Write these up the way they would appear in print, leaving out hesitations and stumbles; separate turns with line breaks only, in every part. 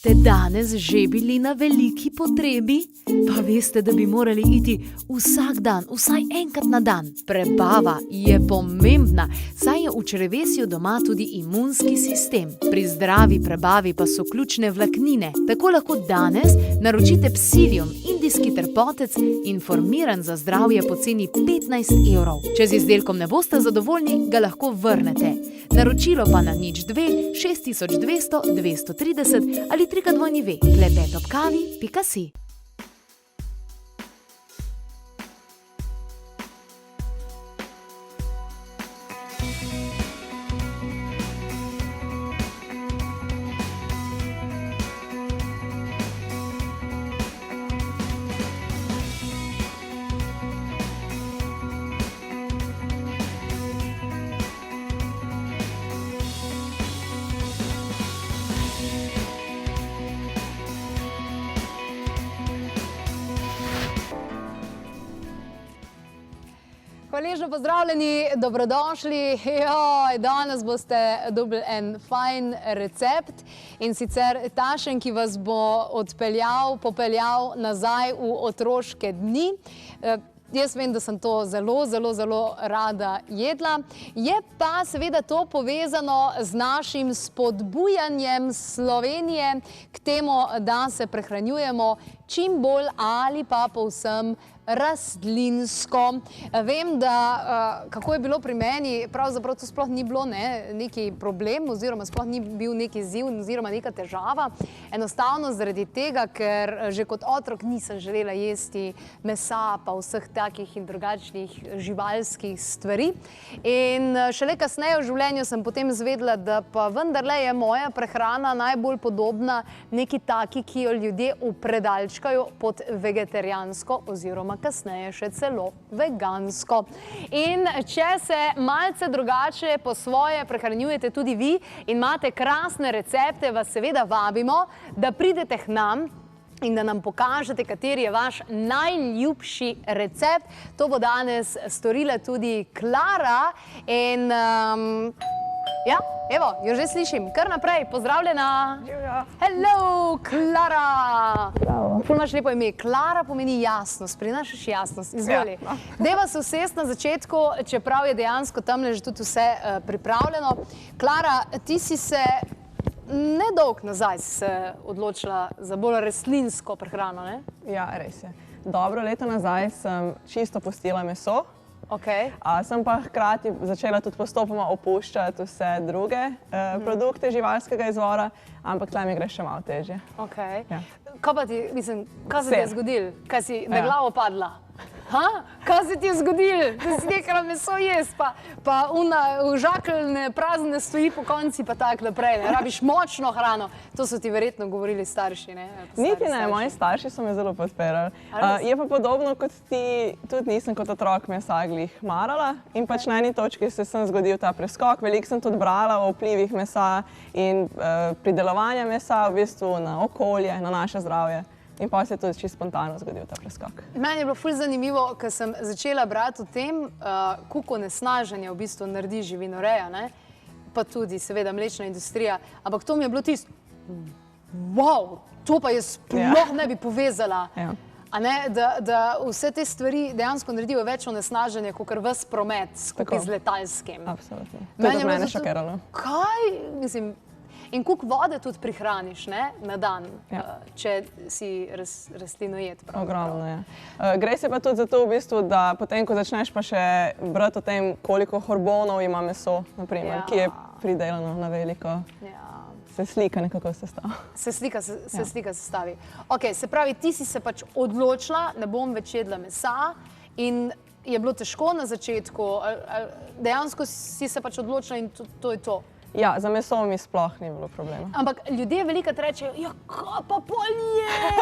Ste danes že bili na veliki potrebi? Pa veste, da bi morali iti vsak dan, vsaj enkrat na dan. Prebava je pomembna, saj je v črevesju doma tudi imunski sistem. Pri zdravi prebavi pa so ključne vlaknine. Tako lahko danes naročite Psilium, indijski trpotec, informiran za zdravje po ceni 15 evrov. Če z izdelkom ne boste zadovoljni, ga lahko vrnete. Naročilo pa na 02 6200 230 ali www.klepetobkavi.si.
Hvaležno pozdravljeni, dobrodošli. Danes boste dobili en fajn recept in sicer takšen, ki vas bo popeljal nazaj v otroške dni. Jaz vem, da sem to zelo rada jedla. Je pa seveda to povezano z našim spodbujanjem Slovenije k temu, da se prehranjujemo čim bolj ali pa povsem rastlinsko. Vem, da kako je bilo pri meni, pravzaprav to sploh ni bilo neki problem oziroma sploh ni bil neki izziv oziroma neka težava. Enostavno zaradi tega, ker že kot otrok nisem želela jesti mesa pa vseh takih in drugačnih živalskih stvari. In šele kasneje v življenju sem potem izvedela, da pa vendarle je moja prehrana najbolj podobna neki taki, ki jo ljudje upredalčkajo pod vegetarijansko oziroma kasneje še celo vegansko. In če se malce drugače po svoje prehranjujete tudi vi in imate krasne recepte, vas seveda vabimo, da pridete k nam in da nam pokažete, kateri je vaš najljubši recept. To bo danes storila tudi Klara in ja, evo, jo že slišim. Kar naprej, pozdravljena. Hello, Klara. Ful imaš lepo ime. Klara pomeni jasnost, prinašaš jasnost. Izvoli. Deva se usesti na začetku, čeprav je dejansko tamle že tudi vse pripravljeno. Klara, ti si se nedolgo nazaj odločila za bolj rastlinsko prehrano, ne?
Ja, res je. Dobro leto nazaj sem čisto pustila meso. Sem pa hkrati začela tudi postopoma opuščati vse druge produkte živalskega izvora, ampak tle mi gre še malo težje.
Kaj pa ti, mislim, kaj se ti je zgodilo? Kaj si na glavo padla? Kaj se ti je zgodilo? Da si nekala meso jesti, pa žakeljne prazne stoji po konci pa tako naprej. Rabiš močno hrano. To so ti verjetno govorili starši, ne?
Niti ne, moji starši so me zelo podpirali. Je pa podobno kot ti, tudi nisem kot otrok mesa glih marala in pač na eni točki se sem zgodil ta preskok. Veliko sem tudi brala o vplivih mesa in pridelovanja mesa v bistvu na okolje, na naše zdravje. In pa se je tudi čisto spontano zgodil ta preskok.
Meni je bilo ful zanimivo, ker sem začela brati o tem, koliko onesnaženja v bistvu naredi živinoreja, ne? Pa tudi seveda mlečna industrija. Ampak to mi je bilo tisto, wow, to pa jaz sploh ne bi povezala. Da vse te stvari dejansko naredijo več onesnaženja, kakor ves promet skupaj z letalskim.
Absolutno. To je mene šokiralo.
Kaj? Mislim, in koliko vode tudi prihraniš na dan, če si rastlinojed?
Ogromno je. Gre se pa tudi za to v bistvu, da potem, ko začneš pa še brati o tem, koliko hormonov ima meso, naprimer, ki je pridelano na veliko, se slika nekako sestavi.
Se slika sestavi. Se pravi, ti si se pač odločila, ne bom več jedla mesa in je bilo težko na začetku, dejansko si se pač odločila in to je to.
Ja, za meso mi sploh ni bilo problema.
Ampak ljudje velikokrat rečejo, ja, kaj pa pol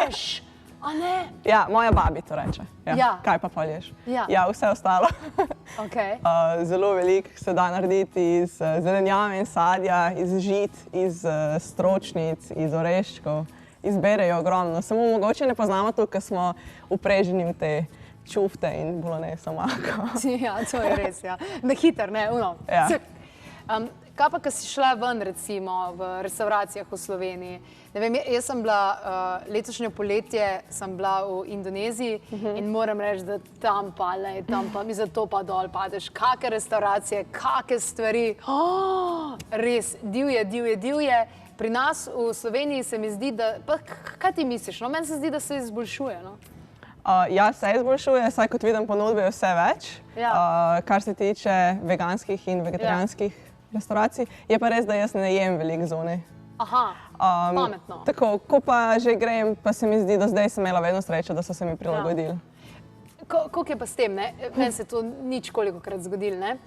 ješ, a ne?
Ja, moja babi to reče. Kaj pa pol ješ? Ja, vse ostalo. Zelo veliko se da narediti iz zelenjave in sadja, iz žit, iz stročnic, iz oreščkov. Izberejo ogromno. Samo mogoče ne poznamo to, ker smo upreženi v te čufte in bolonese omako.
Ja, to je res, ja. Na hiter, ne, Kaj pa, ko si šla ven, recimo, v restauracijah v Sloveniji? Ne vem, jaz sem bila letošnje poletje sem bila v Indoneziji in moram reči, da tam pa, mislim, to pa dol padeš. Kake restauracije, kake stvari. Res, divje. Pri nas v Sloveniji se mi zdi, da, pa kaj ti misliš? No, meni se zdi, da se izboljšuje, no?
Ja, se izboljšuje, saj kot vidim, ponudbe je vse več, kar se tiče veganskih in vegetarijanskih restauracij. Je pa res, da jaz ne jem veliko zunaj.
Aha, pametno.
Tako, ko pa že grem, pa se mi zdi, da zdaj sem imela vedno srečo, da so se mi prilagodili.
Koliko je pa s tem, ne? Meni se to nič kolikokrat zgodilo, ne?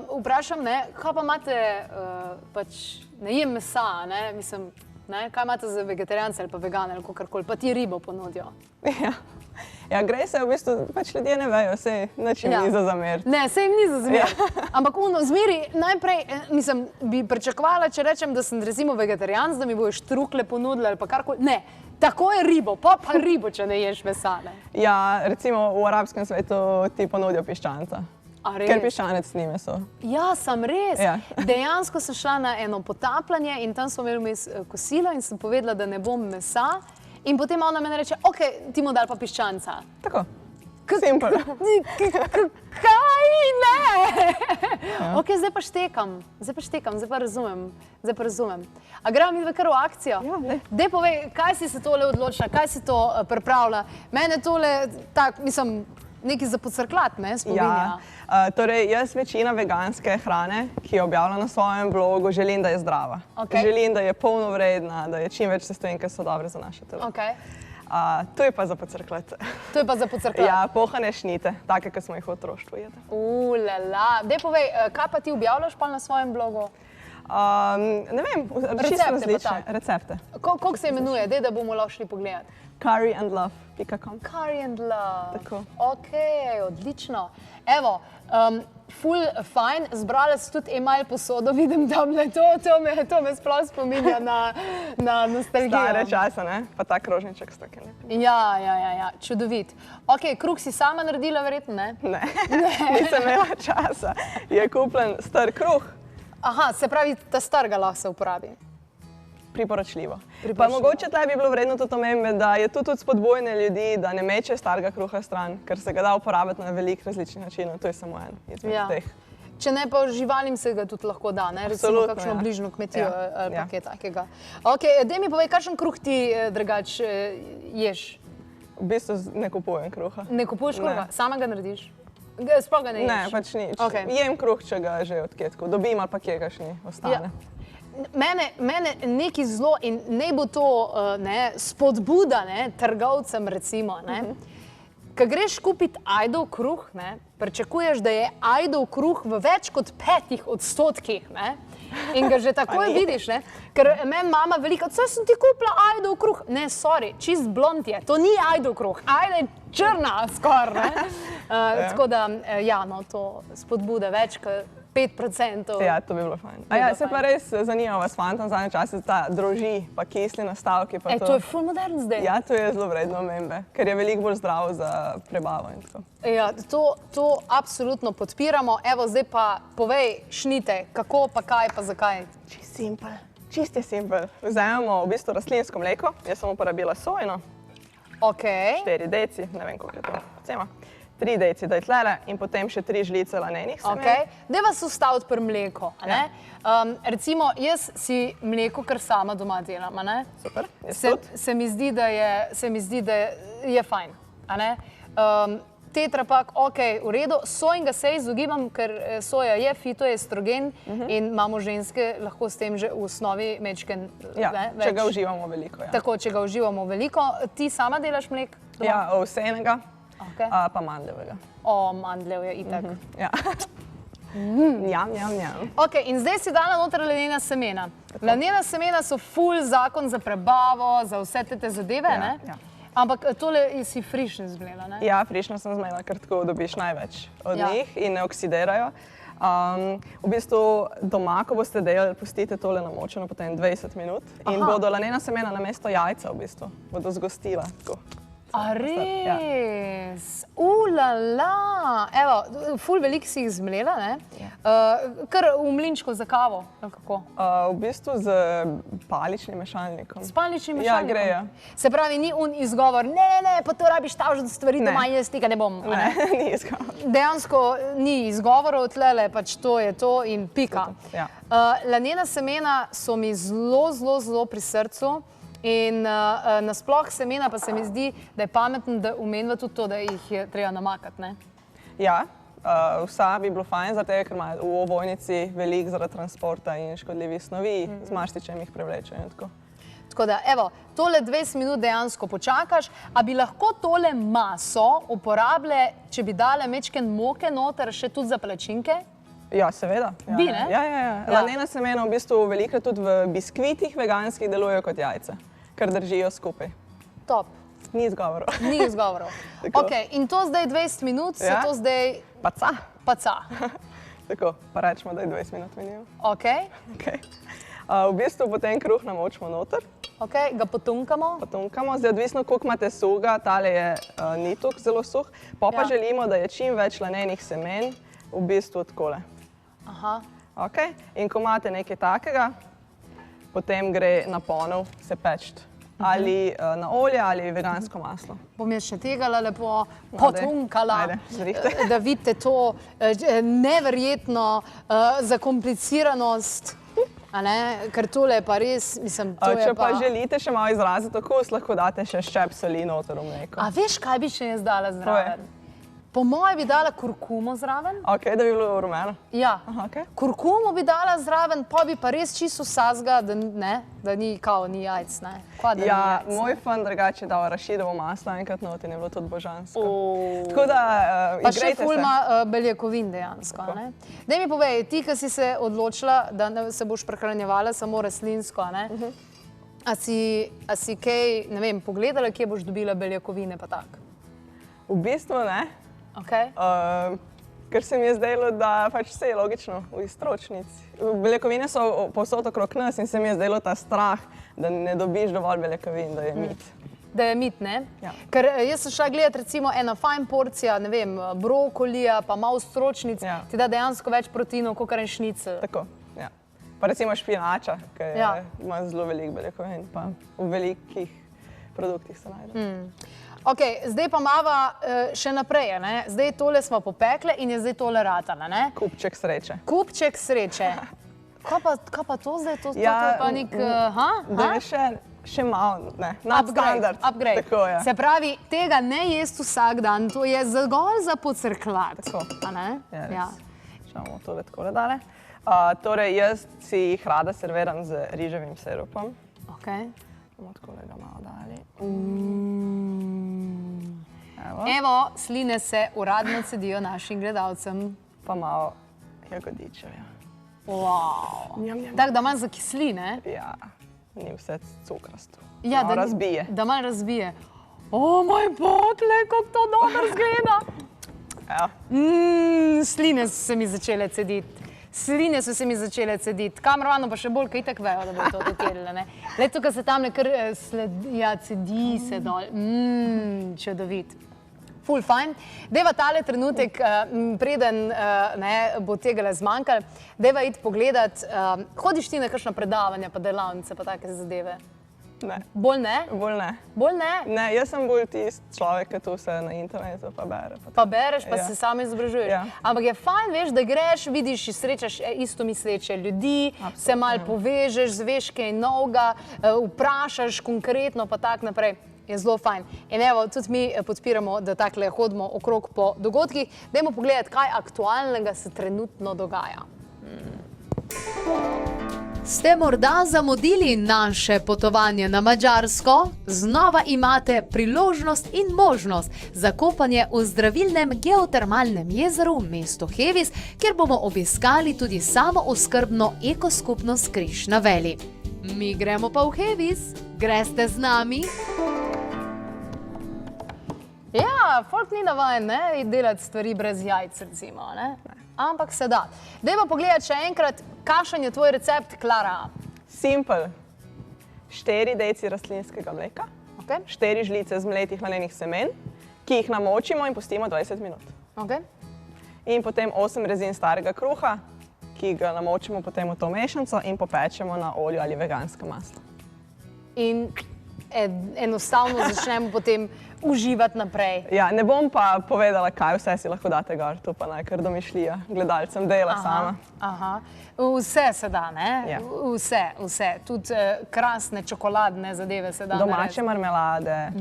Vprašam, ne, kaj pa imate, pač ne jem mesa, ne? Mislim, ne? Kaj imate za vegetarijance ali pa vegane ali kakorkoli, pa ti ribo ponudijo?
Ja, gre se v bistvu, pač ljudje ne vejo, sej nič jim ni za zameriti.
Ne, sej jim ni za zameriti. Ampak zmeri, najprej, mislim, bi pričakovala, če rečem, da sem recimo vegetarijanc, da mi bojo štruklje ponudili ali pa karkoli. Ne, tako je ribo, pa ribo, če ne ješ mesa, ne.
Ja, recimo v arabskem svetu ti ponudijo piščanca. Ker piščanec ni meso.
Ja, sem res. Dejansko sem šla na eno potapljanje in tam smo imeli vmes kosilo in sem povedala, da ne bom mesa. In potem ona meni reče, ok, ti mu dal pa piščanca.
Tako, simpel.
Kaj? Ne! Ok, zdaj pa štekam, zdaj pa razumem. A gremo mi dve kar v akcijo?
Ja, ne.
Dej povej, kaj si se tole odločila, kaj si to pripravila? Mene tole, tak, mislim, nekaj za pocrklat, me spominja.
Torej, jaz večina veganske hrane, ki jo objavljam na svojem blogu, želim, da je zdrava. Želim, da je polnovredna, da je čim več sestavin, ki so dobre za naše telo. To je pa za pocrklat.
To je pa za pocrklat?
Ja, pohane šnite, take, ki smo jih v otroštvu jedli.
Lala. Dej povej, kaj pa ti objavljaš pa na svojem blogu?
Ne vem, čisto različne recepte.
Koliko se imenuje? Dej, da bomo lahko šli pogledati.
curryandlove.com.
Curry and Love.
Tako.
Ok, odlično. Evo, ful fajn, zbrala si tudi e-mail posodo, vidim tamle, to me sploh spominja na nostalgijo.
Stare časa, ne? Pa ta krožniček s takim lepim.
Ja, čudovit. Ok, kruh si sama naredila verjetno, ne?
Ne, nisem imela časa. Je kupljen star kruh.
Aha, se pravi, ta starga lahko se uporabi.
Priporočljivo. Pa mogoče tle bi bilo vredno tudi omembe, da je to tudi spodbujanje ljudi, da ne meče starega kruha stran, ker se ga da uporabiti na veliko različnih načinov. To je samo en izmed teh.
Če ne, pa živalim se ga tudi lahko da, ne? Recimo kakšno bližnjo kmetijo ali pa kaj takega. Ok, daj mi povej, kakšen kruh ti drugač ješ?
V bistvu ne kupujem kruha.
Ne kupuješ kruha? Sama ga narediš? Sploh ga ne ješ?
Ne, pač nič. Jem kruh, če ga že odkje tako dobim ali pa kje ga še ni ostane.
Mene nekaj zelo in ne bo to spodbuda trgovcem recimo, ko greš kupiti ajdov kruh, pričakuješ, da je ajdov kruh v več kot 5% in ga že takoj vidiš, ker meni mama velika, saj sem ti kupila ajdov kruh. Ne, sorry, čist blond je, to ni ajdov kruh, ajda je črna skoraj, tako da, ja, no, to spodbuda več kot 5%.
Ja, to bi bilo fajn. A ja, se pa res zanima vas fantom zadnje čase, ta droži, pa kisli nastavki, pa to.
To je ful modern zdaj.
Ja, to je zelo vredno omembe, ker je veliko bolj zdravo za prebavo in tako.
Ja, to absolutno podpiramo. Evo, zdaj pa povej, šnite, kako, pa kaj, pa zakaj?
Čist je simpel. Vzajemamo v bistvu rastlinsko mleko, jaz sem uporabila sojino.
Ok.
4 deci, ne vem, koliko je to cema. 3 deci daj tlele in potem še 3 žlice lanenih semen.
Ok, daj vas ustaviti pri mleku, ne? Recimo, jaz si mleko kar sama doma delam, a ne?
Super, jaz tudi.
Se mi zdi, da je fajn, a ne? Tetrapak, ok, v redu, sojnega se izogibam, ker soja je fitoestrogen in imamo ženske lahko s tem že v osnovi mečken več.
Ja, če ga uživamo veliko, ja.
Tako, če ga uživamo veliko. Ti sama delaš mlek doma?
Ja, ovsenega. Pa mandljevega.
O, mandljev je itak.
Ja. Njam.
Ok, in zdaj si dala noter lanena semena. Lanena semena so ful zakon za prebavo, za vse te zadeve, ne? Ampak tole si frišno zmlela, ne?
Ja, frišno sem zmlela, ker tako dobiš največ od njih in ne oksidirajo. V bistvu doma, ko boste delali, pustite tole namočeno potem 20 minut in bodo lanena semena namesto jajca v bistvu, bodo zgostila tako.
A res? Ulala! Evo, ful veliko si jih zmlela, ne? Kar v mlinčku za kavo, ali kako?
V bistvu z paličnim mešalnikom.
S paličnim
Ja,
mešalnikom?
gre, ja.
Se pravi, ni izgovor, ne, pa to rabiš tavžiti stvari doma, jaz tega ne bom.
Ne, ni izgovor.
Dejansko ni izgovorov, tlele pač to je to in pika.
Ja.
Lanena semena so mi zelo pri srcu. In nasploh semena pa se mi zdi, da je pametno, da omenjava tudi to, da jih je treba namakati, ne?
Ja, vsa bi bilo fajn, zaradi tega, ker imajo v ovojnici veliko zaradi transporta in škodljivih snovi, z mastičem jih prevlečejo in tako.
Tako da, evo, tole 20 minut dejansko počakaš, a bi lahko tole maso uporabile, če bi dale mečken moke noter, še tudi za palačinke?
Ja, seveda. Ja,
Bi, ne?
Ja. Lanena semena v bistvu velikokrat tudi v biskvitih veganskih delujejo kot jajce, ker držijo skupaj.
Top.
Ni izgovorov.
Ni izgovorov.
Tako.
Ok, in to zdaj 20 minut, se
Ja.
to zdaj
Paca.
paca.
Tako, pa rečemo, da je 20 minut minilo.
Ok,
Okay. V bistvu potem kruh namočimo noter,
ok, ga potunkamo.
potunkamo. Zdaj odvisno, koliko imate suga, tale je ni toliko zelo suh. Pa
Ja.
želimo, da je čim več lanenih semen, v bistvu takole.
Aha.
Okay. In ko imate nekaj takega, potem gre na ponev se peči. Ali na olje ali vegansko maslo.
Bom jaz še tega lepo potunkala,
Ajde, zrihte.
da vidite to neverjetno zakompliciranost, a ne? Ker tole je pa res, mislim, to je
Če pa želite še malo izraziti okus, lahko date še ščep soli noter v mleko.
A veš, kaj bi še jaz dala zraven? Po moje bi dala kurkumo zraven.
Ok, da bi bilo rumeno.
Ja.
Aha, ok.
Kurkumo bi dala zraven, pa bi pa res čisto vsazga, da ni kao, ni jajc, ne? Kva, da ni
Ja,
jajc?
moj fan drugače je dal arašidovo maslo enkrat not in je bilo tudi božansko.
O.
Tako da
Pa še
igrajte se.
fulma beljakovin dejansko. Ne? Daj mi povej, ti, ki si se odločila, da se boš prehranjevala samo rastlinsko, ne? A si kaj, ne vem, pogledala, kje boš dobila beljakovine pa tak?
V bistvu ne,
Okay.
ker se mi je zdelo, da pač vse je logično v iztročnici. Beljakovine so povsod okrog nas in se mi je zdelo ta strah, da ne dobiš dovolj beljakovin, da je mit.
Da je mit, ne?
Ja.
Ker jaz sem šla gledati recimo ena fajn porcija, ne vem, brokolija, pa malo stročnic,
Ja.
ti da dejansko več proteinov, kot en šnicel.
Tako, ja. Pa recimo špinača, ki
Ja.
ima zelo veliko beljakovin, pa v velikih produktih se najde.
Ok, zdaj pa mava še naprej, ne? Zdaj tole smo popekle in je zdaj tole ratala, ne?
Kupček sreče.
Kupček sreče. Kaj pa to zdaj? To
Ja,
je pa nek,
Da je še malo, ne, nadstandard.
Upgrade.
Tako, ja.
Se pravi, tega ne jesti vsak dan, to je zgolj za pocrklat.
Tako.
A ne?
Ja, res.
Ja.
Še bomo tole takole dale. Torej, jaz si jih rada serviram z riževim sirupom.
Okay.
Bomo takole ga malo dali.
Evo, sline se uradno cedijo našim gledalcem.
Pa malo jagodičevja.
Wow.
Njam, njam.
Tako da manj zakisli, ne?
Ja, ni vse cukrasto.
Ja,
Malo razbije.
Da manj razbije. O moj bog, le, kako to dobro zgleda.
Ja.
Sline so se mi začele cediti. Sline so se mi začele cediti. Kameravano pa še bolj, kaj tako vejo, da bo to dotelile, ne? Leto, ko se tam nekar cedi se dol. Čudovit. Ful fajn. Deva tale trenutek, preden bo tega zmanjkalo, deva iti pogledat, hodiš ti na kakšna predavanja, pa delavnice, pa take zadeve?
Ne.
Bolj ne?
Bolj ne.
Bolj ne?
Ne, jaz sem bolj tisti človek, ki to vse na internetu pa bere.
Pa bereš, pa
Ja.
se samo izobražuješ.
Ja.
Ampak je fajn, veš, da greš, vidiš, srečaš isto misleče ljudi, se malo povežeš, zveš kaj novega, vprašaš konkretno, pa tak naprej. Je zelo fajn. In evo, tudi mi podpiramo, da takle hodimo okrog po dogodkih. Dajmo pogledati, kaj aktualnega se trenutno dogaja.
Ste morda zamudili naše potovanje na Madžarsko? Znova imate priložnost in možnost za kopanje v zdravilnem geotermalnem jezeru v mestu Hevis, kjer bomo obiskali tudi samooskrbno ekoskupnost Križ na Veli. Mi gremo pa v Hevis. Greste z nami?
Ja, folk ni navajen, ne, delati stvari brez jajc, recimo, ne? Ampak se da. Dajmo pogledati še enkrat, kakšen je tvoj recept, Klara.
Simple. 4 deci rastlinskega mleka,
Okay.
4 žlice zmletih lanenih semen, ki jih namočimo in pustimo 20 minut.
Okay.
In potem 8 rezin starega kruha, ki ga namočimo potem v to mešanico in popečemo na olju ali vegansko maslo.
In enostavno začnemo potem uživati naprej.
Ja, ne bom pa povedala, kaj vse si lahko date gor, to pa naj kar domišljija gledalcem dela sama.
Aha. Vse se da, ne?
Ja.
Vse. Tudi krasne čokoladne zadeve se da
Domače marmelade.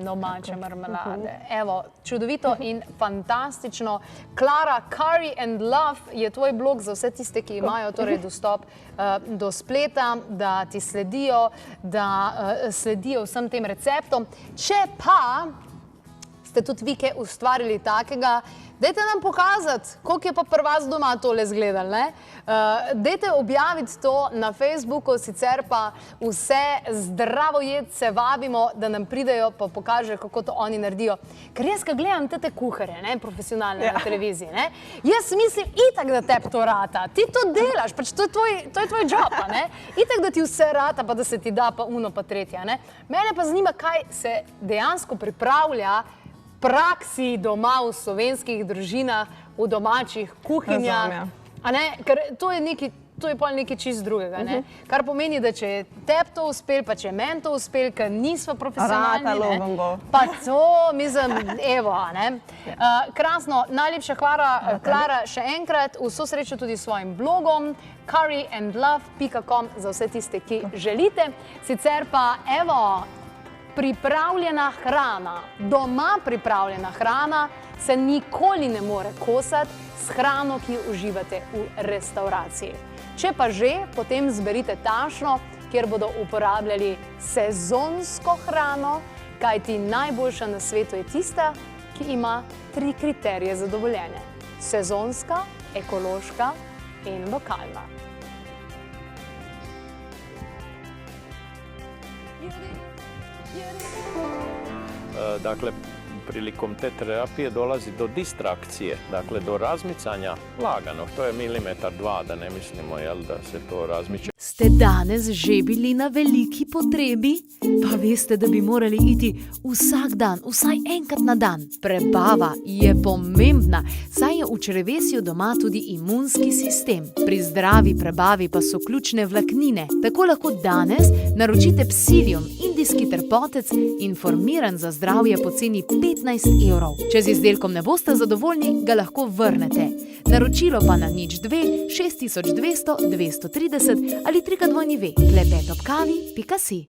Domače marmelade. Evo, čudovito in fantastično. Klara, Curry and Love je tvoj blog za vse tiste, ki imajo torej dostop do spleta, da ti sledijo, da sledijo vsem tem receptom. Če pa ste tudi vi kaj ustvarili takega, dajte nam pokazati, koliko je pa pri vas doma tole zgledali, ne? Dajte objaviti to na Facebooku, sicer pa vse zdravojedce vabimo, da nam pridejo pa pokažejo, kako to oni naredijo. Ker jaz, ko gledam te kuharje, ne, profesionalne na televiziji, ne, jaz mislim itak, da tebi to rata. Ti to delaš, pač to je tvoj job, ne? Itak, da ti vse rata, pa da se ti da pa uno pa tretja, ne? Mene pa zanima, kaj se dejansko pripravlja praksi doma v slovenskih družinah, v domačih kuhinjah. Ker to je pol nekaj čist drugega. Kar pomeni, da če je tebi to uspel, pa če je meni to uspel, ker nisva profesionalni, pa to, mislim, evo, ne. Krasno, najlepša hvala, Klara, še enkrat, vso srečo tudi s svojim blogom, curryandlove.com za vse tiste, ki želite. Sicer pa, evo, pripravljena hrana, doma pripravljena hrana se nikoli ne more kosati s hrano, ki jo uživate v restavraciji. Če pa že, potem zberite tašno, kjer bodo uporabljali sezonsko hrano, kajti najboljša na svetu je tista, ki ima 3 kriterije zadovoljenja. Sezonska, ekološka in lokalna.
Dakle, prilikom te terapije dolazi do distrakcije, dakle do razmicanja lagano. To je milimetar, 2, da ne mislimo da se to razmiče.
Ste danes že bili na veliki potrebi? Pa veste, da bi morali iti vsak dan, vsaj enkrat na dan. Prebava je pomembna, saj je v črevesju doma tudi imunski sistem. Pri zdravi prebavi pa so ključne vlaknine. Tako lahko danes naročite Psyllium, indijski trpotec, informiran za zdravje po ceni 15 evrov. Če z izdelkom ne boste zadovoljni, ga lahko vrnete. Naročilo pa na 02 6200 230 ali www.klepetobkavi.si.